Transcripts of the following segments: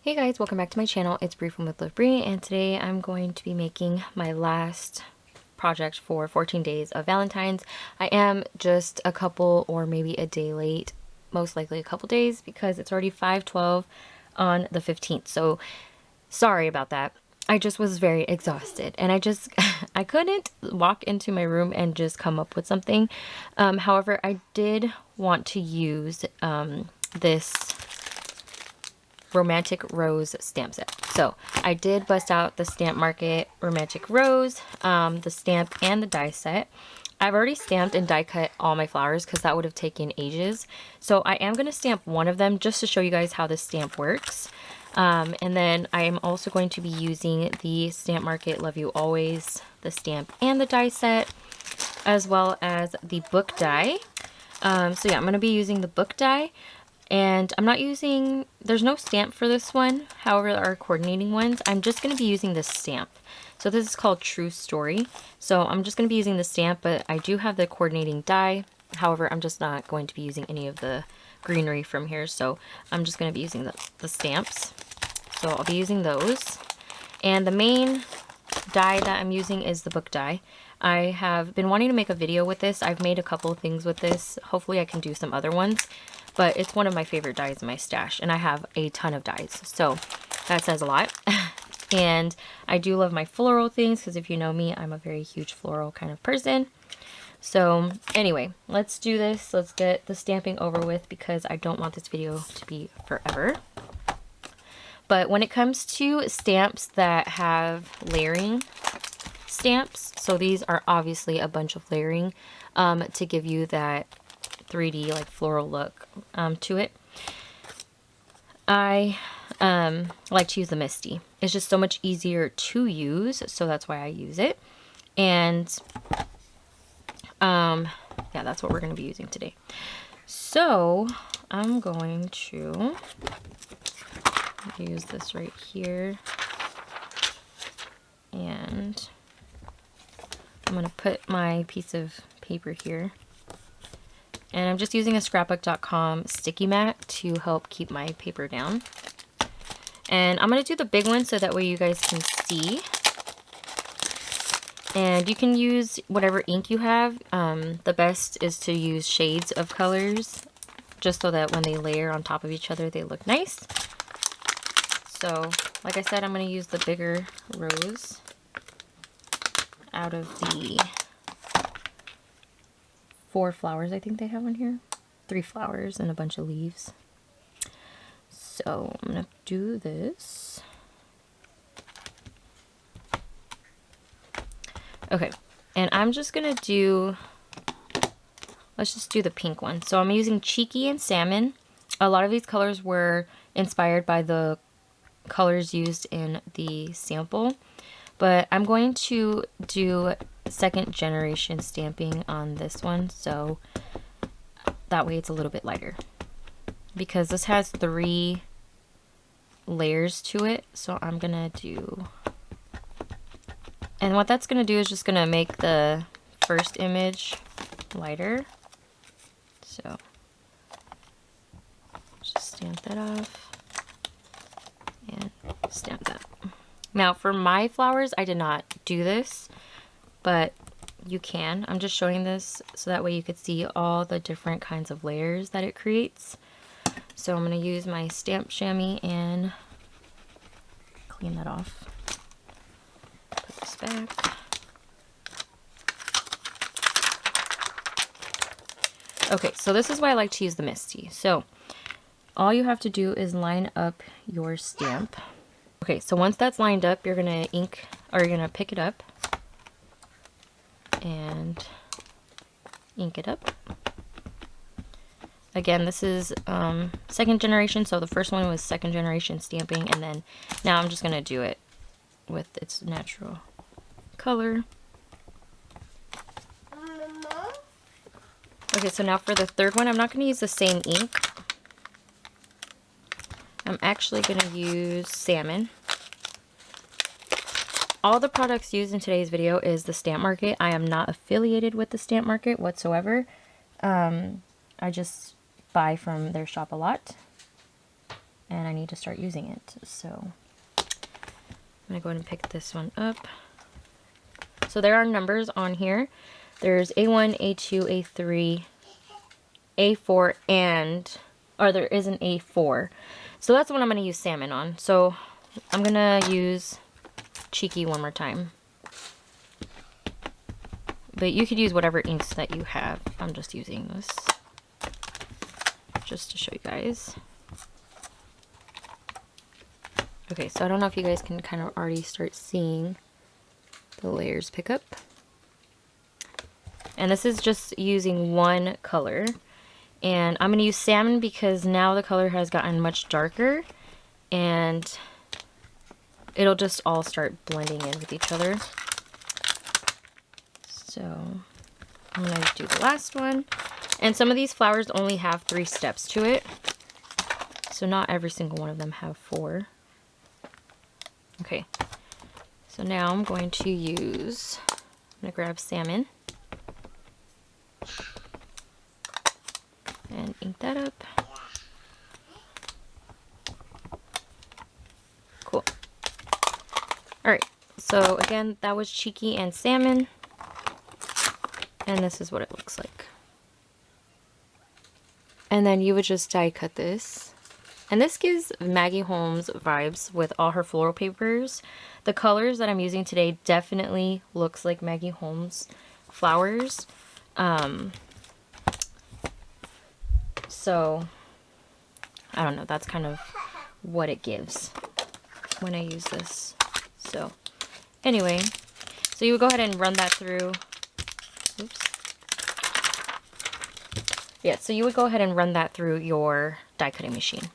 Hey guys, welcome back to my channel. It's Bree from With Bree, and today I'm going to be making my last project for 14 days of Valentine's. I am just a couple or maybe a day late, most likely a couple days, because it's already 5/12 on the 15th. So sorry about that. I just was very exhausted, and I couldn't walk into my room and just come up with something. However, I did want to use this Romantic Rose stamp set. So I did bust out the Stamp Market Romantic Rose, the stamp and the die set. I've already stamped and die cut all my flowers because that would have taken ages. So I am going to stamp one of them just to show you guys how this stamp works. And then I am also going to be using the Stamp Market Love You Always, the stamp and the die set, as well as the book die. So yeah, I'm going to be using the book die. And I'm not using, there's no stamp for this one. However, there are coordinating ones. I'm just going to be using this stamp. So this is called True Story. So I'm just going to be using the stamp, but I do have the coordinating die. However, I'm just not going to be using any of the greenery from here. So I'm just going to be using the stamps. So I'll be using those. And the main die that I'm using is the book die. I have been wanting to make a video with this. I've made a couple of things with this. Hopefully I can do some other ones. But it's one of my favorite dies in my stash, and I have a ton of dies, so that says a lot. And I do love my floral things, because if you know me, I'm a very huge floral kind of person. So anyway, let's do this. Let's get the stamping over with, because I don't want this video to be forever. But when it comes to stamps that have layering stamps, so these are obviously a bunch of layering to give you that 3D like floral look to it. I like to use the Misty. It's just so much easier to use, so that's why I use it. And yeah, that's what we're going to be using today. So I'm going to use this right here, and I'm going to put my piece of paper here. And I'm just using a scrapbook.com sticky mat to help keep my paper down. And I'm going to do the big one so that way you guys can see. And you can use whatever ink you have. The best is to use shades of colors, just so that when they layer on top of each other, they look nice. So, like I said, I'm going to use the bigger rose out of the 4 flowers I think they have on here. 3 flowers and a bunch of leaves. So I'm gonna do this. Okay, and I'm just gonna do, let's just do the pink one. So I'm using Cheeky and Salmon. A lot of these colors were inspired by the colors used in the sample, but I'm going to do 2nd generation stamping on this one, so that way it's a little bit lighter, because this has 3 layers to it. So I'm gonna do, and what that's gonna do is just gonna make the first image lighter. So just stamp that off and stamp that. Now for my flowers, I did not do this, but you can. I'm just showing this so that way you could see all the different kinds of layers that it creates. So I'm going to use my stamp chamois and clean that off. Put this back. Okay, so this is why I like to use the Misty. So all you have to do is line up your stamp. Okay, so once that's lined up, you're going to ink, or you're going to pick it up and ink it up. Again, this is 2nd generation, so the first one was 2nd generation stamping, and then now I'm just going to do it with its natural color. Okay, so now for the 3rd one, I'm not going to use the same ink. I'm actually going to use Salmon. All the products used in today's video is the Stamp Market. I am not affiliated with the Stamp Market whatsoever. I just buy from their shop a lot. and I need to start using it. So I'm gonna go ahead and pick this one up. So there are numbers on here. There's A1, A2, A3, A4, or there is an A4. So that's what I'm gonna use salmon on. So I'm gonna use Cheeky one more time. But you could use whatever inks that you have. I'm just using this just to show you guys. Okay, so I don't know if you guys can kind of already start seeing the layers pick up. And this is just using one color. And I'm going to use salmon because now the color has gotten much darker. And it'll just all start blending in with each other. So I'm going to do the last one. And some of these flowers only have 3 steps to it. So not every single one of them have 4. Okay. So now I'm going to use, I'm going to grab salmon. And ink that up. Cool. Alright. So again, that was Cheeky and salmon. And this is what it looks like. And then you would just die cut this. And this gives Maggie Holmes vibes with all her floral papers. The colors that I'm using today definitely looks like Maggie Holmes flowers. So, I don't know, that's kind of what it gives when I use this. So, anyway, so you would go ahead and run that through. Oops. Yeah, so you would go ahead and run that through your die cutting machine.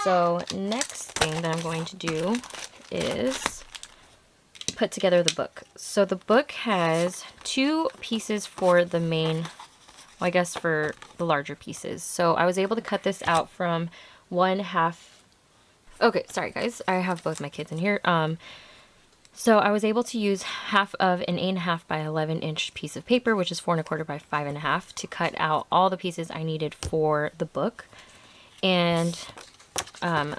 So next thing that I'm going to do is put together the book. So the book has 2 pieces for the main, well, I guess for the larger pieces. So I was able to cut this out from 1/2. Okay, sorry guys, I have both my kids in here. So I was able to use half of an 8.5 by 11-inch piece of paper, which is 4 1/4 by 5.5, to cut out all the pieces I needed for the book. And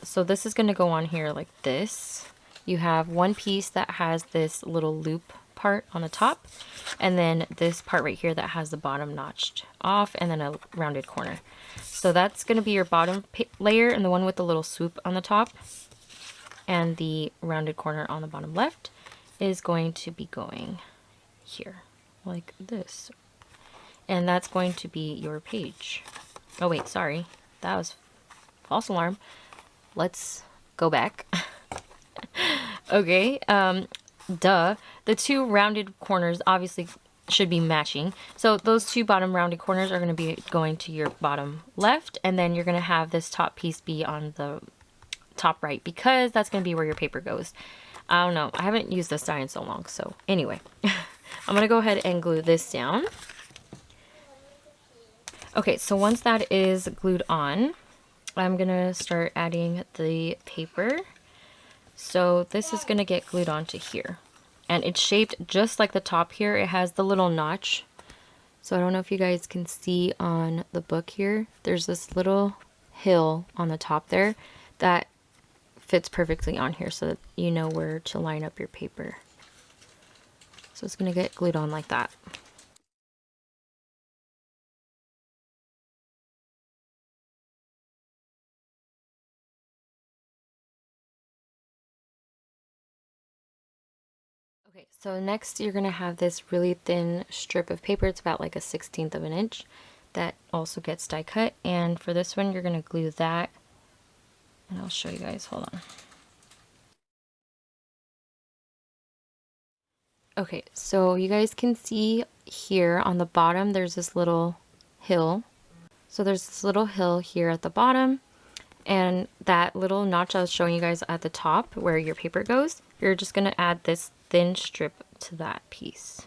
so this is going to go on here like this. You have one piece that has this little loop part on the top, and then this part right here that has the bottom notched off, and then a rounded corner. So that's going to be your bottom layer, and the one with the little swoop on the top and the rounded corner on the bottom left is going to be going here like this. And that's going to be your page. Oh wait, sorry, that was false alarm. Let's go back. Okay, duh. The 2 rounded corners obviously should be matching. So those 2 bottom rounded corners are going to be going to your bottom left, and then you're going to have this top piece be on the top right, because that's going to be where your paper goes. I don't know. I haven't used this die in so long. So anyway, I'm going to go ahead and glue this down. Okay, so once that is glued on, I'm going to start adding the paper. So this is going to get glued onto here. And it's shaped just like the top here. It has the little notch. So I don't know if you guys can see on the book here. There's this little hill on the top there that fits perfectly on here so that you know where to line up your paper. So it's going to get glued on like that. Okay, so next you're going to have this really thin strip of paper. It's about like a 1/16 of an inch that also gets die cut. And for this one, you're going to glue that. And I'll show you guys. Hold on. Okay, so you guys can see here on the bottom, there's this little hill. So there's this little hill here at the bottom. And that little notch I was showing you guys at the top where your paper goes, you're just going to add this thin strip to that piece.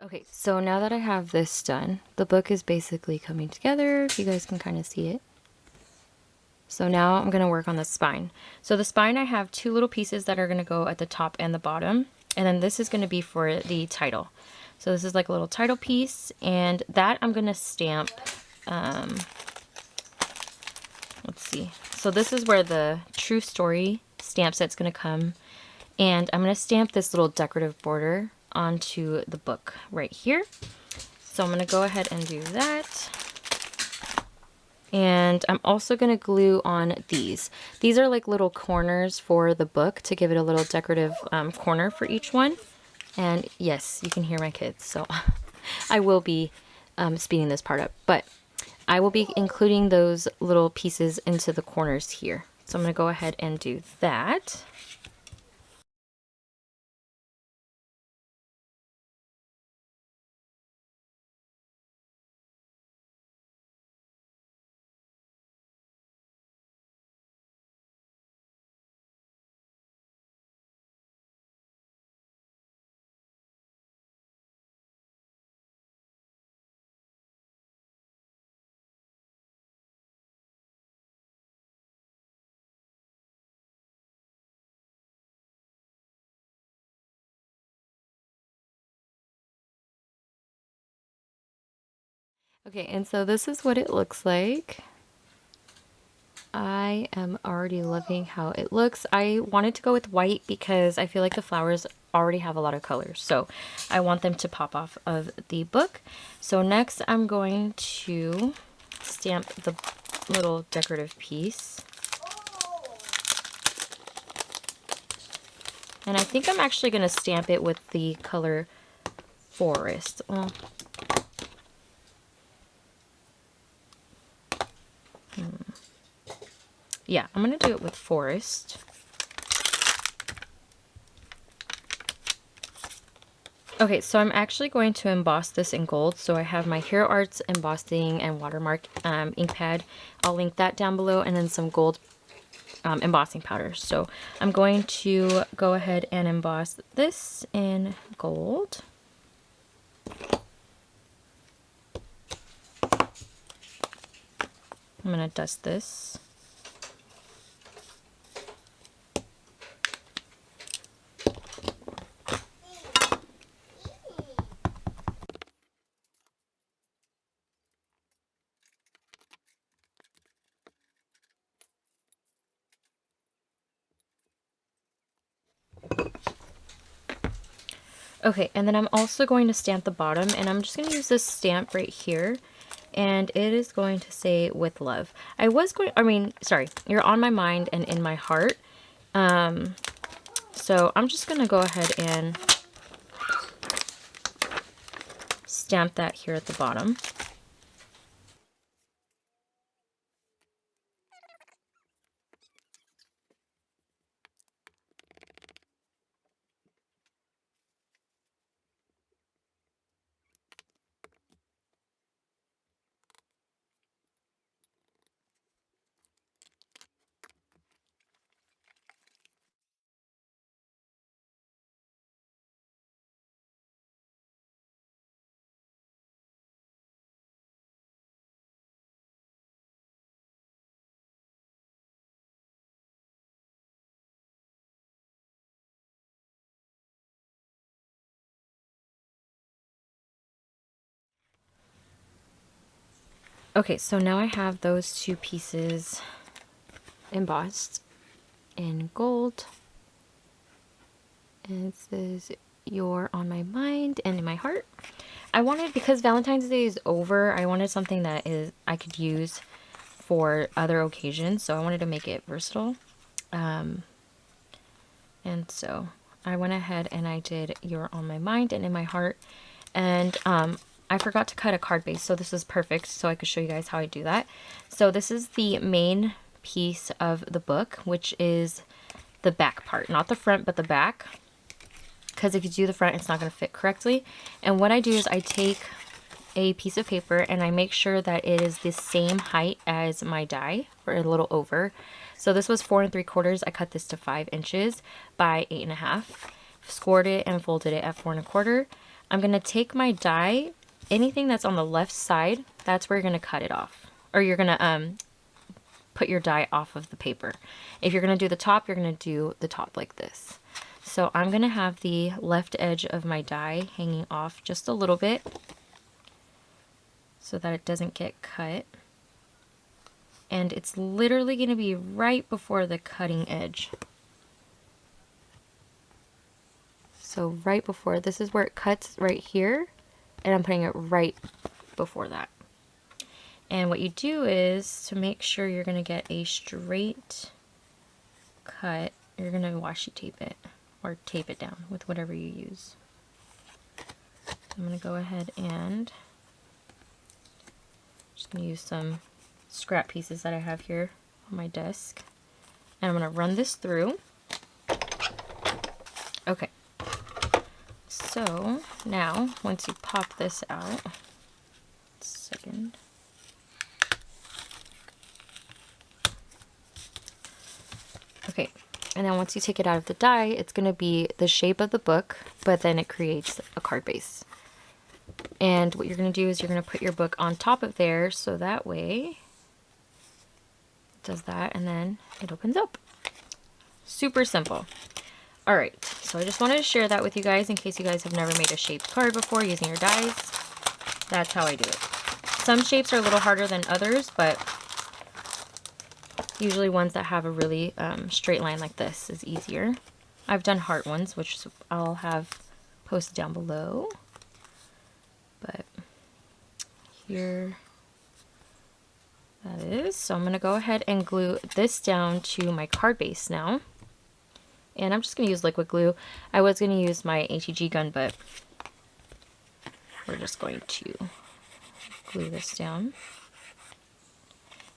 Okay, so now that I have this done, the book is basically coming together. You guys can kind of see it. So now I'm going to work on the spine. So the spine, I have 2 little pieces that are going to go at the top and the bottom. And then this is going to be for the title. So this is like a little title piece, and that I'm gonna stamp, let's see. So this is where the True Story stamp set's gonna come, and I'm gonna stamp this little decorative border onto the book right here. So I'm gonna go ahead and do that. And I'm also going to glue on these. These are like little corners for the book to give it a little decorative corner for each one. And yes, you can hear my kids, so I will be speeding this part up. But I will be including those little pieces into the corners here. So I'm going to go ahead and do that. Okay, and so this is what it looks like. I am already loving how it looks. I wanted to go with white because I feel like the flowers already have a lot of colors, so I want them to pop off of the book. So next I'm going to stamp the little decorative piece. And I think I'm actually going to stamp it with the color Forest. Well, yeah, I'm going to do it with Forest. Okay, so I'm actually going to emboss this in gold. So I have my Hero Arts embossing and watermark ink pad. I'll link that down below, and then some gold embossing powder. So I'm going to go ahead and emboss this in gold. I'm going to dust this. Okay, and then I'm also going to stamp the bottom, and I'm just going to use this stamp right here, and it is going to say with love. You're on my mind and in my heart. So I'm just going to go ahead and stamp that here at the bottom. Okay, so now I have those two pieces embossed in gold. And it says, "You're on my mind and in my heart." I wanted, because Valentine's Day is over, I wanted something that I could use for other occasions, so I wanted to make it versatile. And so I went ahead and I did "You're on my mind and in my heart." And I forgot to cut a card base, so this is perfect, so I could show you guys how I do that. So this is the main piece of the book, which is the back part, not the front, but the back, because if you do the front, it's not going to fit correctly. And what I do is I take a piece of paper and I make sure that it is the same height as my die, or a little over. So this was 4 3/4. I cut this to 5 inches by 8 1/2. Scored it and folded it at 4 1/4. I'm going to take my die, anything that's on the left side, that's where you're going to cut it off. Or you're going to put your die off of the paper. If you're going to do the top, you're going to do the top like this. so I'm gonna have the left edge of my die hanging off just a little bit so that it doesn't get cut. And it's literally gonna be right before the cutting edge. So right before, this is where it cuts right here, and I'm putting it right before that. And what you do is, to make sure you're gonna get a straight cut, you're gonna washi tape it, or tape it down with whatever you use. I'm gonna go ahead and just gonna use some scrap pieces that I have here on my desk. And I'm gonna run this through. Okay. So now, once you pop this out, second. Okay, and then once you take it out of the die, it's going to be the shape of the book, but then it creates a card base. And what you're going to do is you're going to put your book on top of there, so that way it does that, and then it opens up. Super simple. All right, so I just wanted to share that with you guys in case you guys have never made a shaped card before using your dies. That's how I do it. Some shapes are a little harder than others, but usually ones that have a really straight line like this is easier. I've done heart ones, which I'll have posted down below. But here that is. So I'm going to go ahead and glue this down to my card base now. And I'm just going to use liquid glue. I was going to use my ATG gun, but we're just going to glue this down.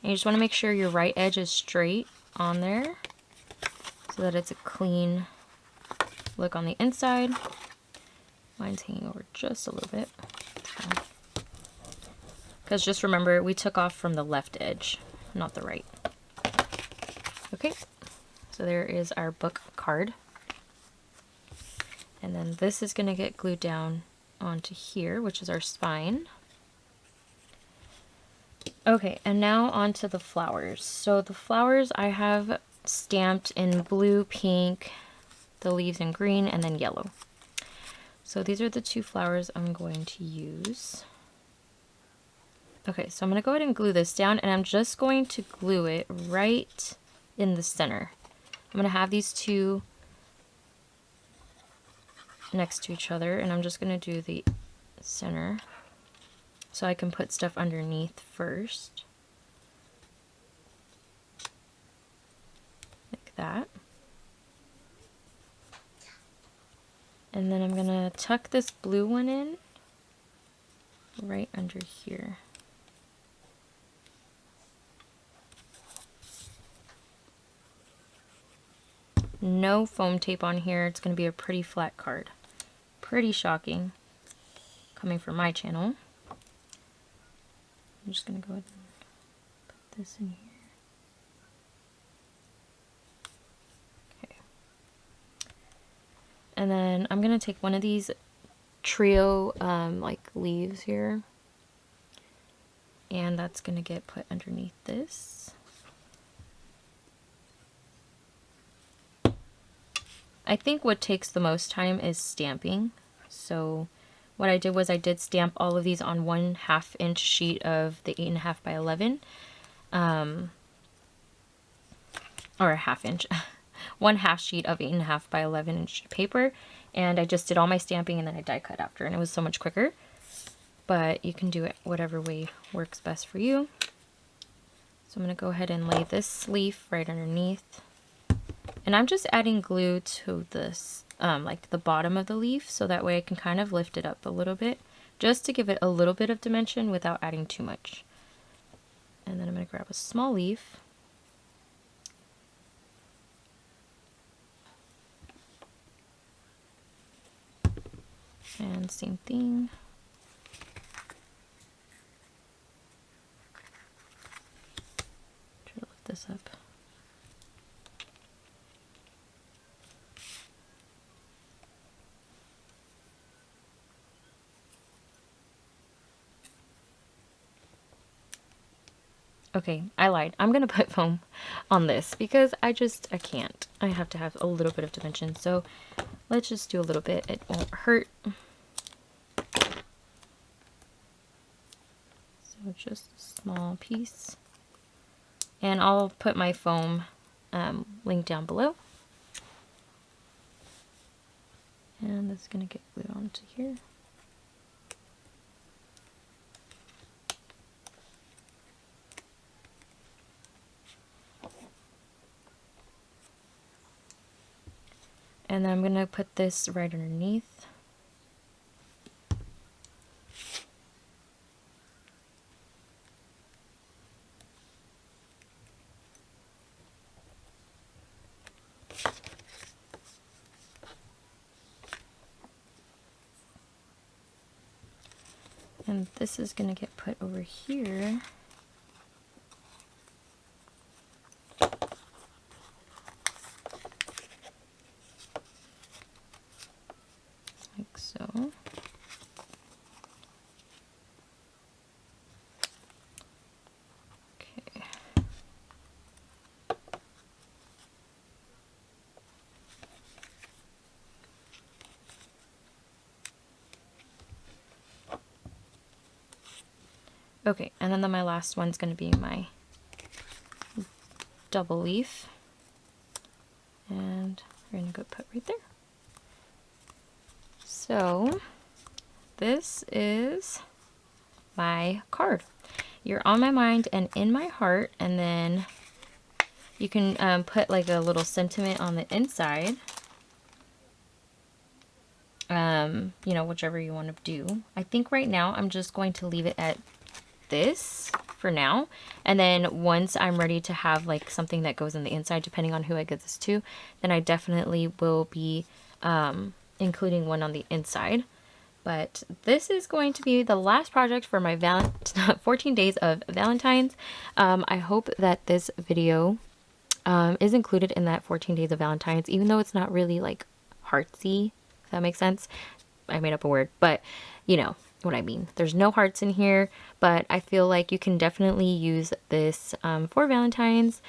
And you just want to make sure your right edge is straight on there so that it's a clean look on the inside. Mine's hanging over just a little bit. Because just remember, we took off from the left edge, not the right. Okay, so there is our book card. And then this is going to get glued down onto here, which is our spine. Okay, and now onto the flowers. So the flowers I have stamped in blue, pink, the leaves in green, and then yellow. So these are the two flowers I'm going to use. Okay, so I'm going to go ahead and glue this down, and I'm just going to glue it right in the center. I'm going to have these two next to each other, and I'm just going to do the center so I can put stuff underneath first. Like that. And then I'm going to tuck this blue one in right under here. No foam tape on here. It's going to be a pretty flat card. Pretty shocking coming from my channel. I'm just going to go ahead and put this in here. Okay. And then I'm going to take one of these trio like leaves here, and that's going to get put underneath this. I think what takes the most time is stamping. So what I did was I did stamp all of these on 1/2 inch sheet of the 8.5 by 11, or a 1/2 inch, 1/2 sheet of 8.5 by 11 inch paper, and I just did all my stamping and then I die cut after, and it was so much quicker. But you can do it whatever way works best for you. So I'm going to go ahead and lay this leaf right underneath. And I'm just adding glue to this, like the bottom of the leaf, so that way I can kind of lift it up a little bit, just to give it a little bit of dimension without adding too much. And then I'm going to grab a small leaf. And same thing. Try to lift this up. Okay, I lied. I'm gonna put foam on this because I can't. I have to have a little bit of dimension. So let's just do a little bit. It won't hurt. So just a small piece. And I'll put my foam link down below. And this is gonna get glued onto here. And then I'm going to put this right underneath. And this is going to get put over here. Like so. Okay. Okay, and then my last one's going to be my double leaf. And we're going to go put right there. So this is my card. You're on my mind and in my heart, and then you can put like a little sentiment on the inside. You know, whichever you want to do. I think right now I'm just going to leave it at this for now, and then once I'm ready to have like something that goes in the inside, depending on who I give this to, then I definitely will be including one on the inside. But this is going to be the last project for my 14 days of Valentines. I hope that this video is included in that 14 days of Valentines, even though it's not really like heartsy, if that makes sense. I made up a word, but you know what I mean. There's no hearts in here, but I feel like you can definitely use this for Valentine's,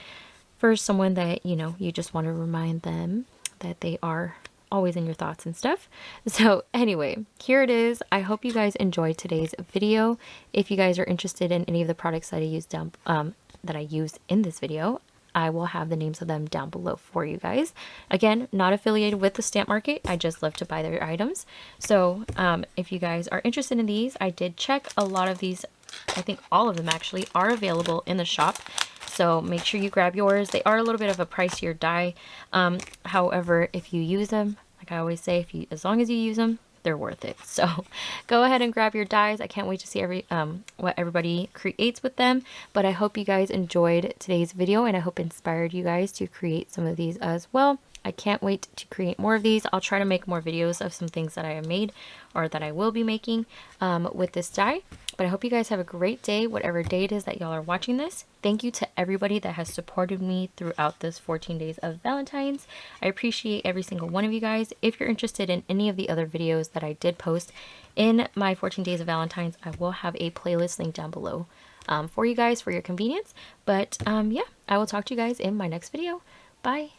for someone that, you know, you just want to remind them that they are always in your thoughts and stuff. So anyway, here it is. I hope you guys enjoyed today's video. If you guys are interested in any of the products that I use that I use in this video, I will have the names of them down below for you guys. Again, not affiliated with the stamp market. I just love to buy their items. So if you guys are interested in these, I did check a lot of these. I think all of them actually are available in the shop. So make sure you grab yours. They are a little bit of a pricier die. However, if you use them, like I always say, as long as you use them, they're worth it. So go ahead and grab your dies. I can't wait to see what everybody creates with them. But I hope you guys enjoyed today's video, and I hope it inspired you guys to create some of these as well. I can't wait to create more of these. I'll try to make more videos of some things that I have made or that I will be making with this die. But I hope you guys have a great day, whatever day it is that y'all are watching this. Thank you to everybody that has supported me throughout this 14 days of Valentine's. I appreciate every single one of you guys. If you're interested in any of the other videos that I did post in my 14 days of Valentine's, I will have a playlist link down below for you guys for your convenience. But yeah, I will talk to you guys in my next video. Bye.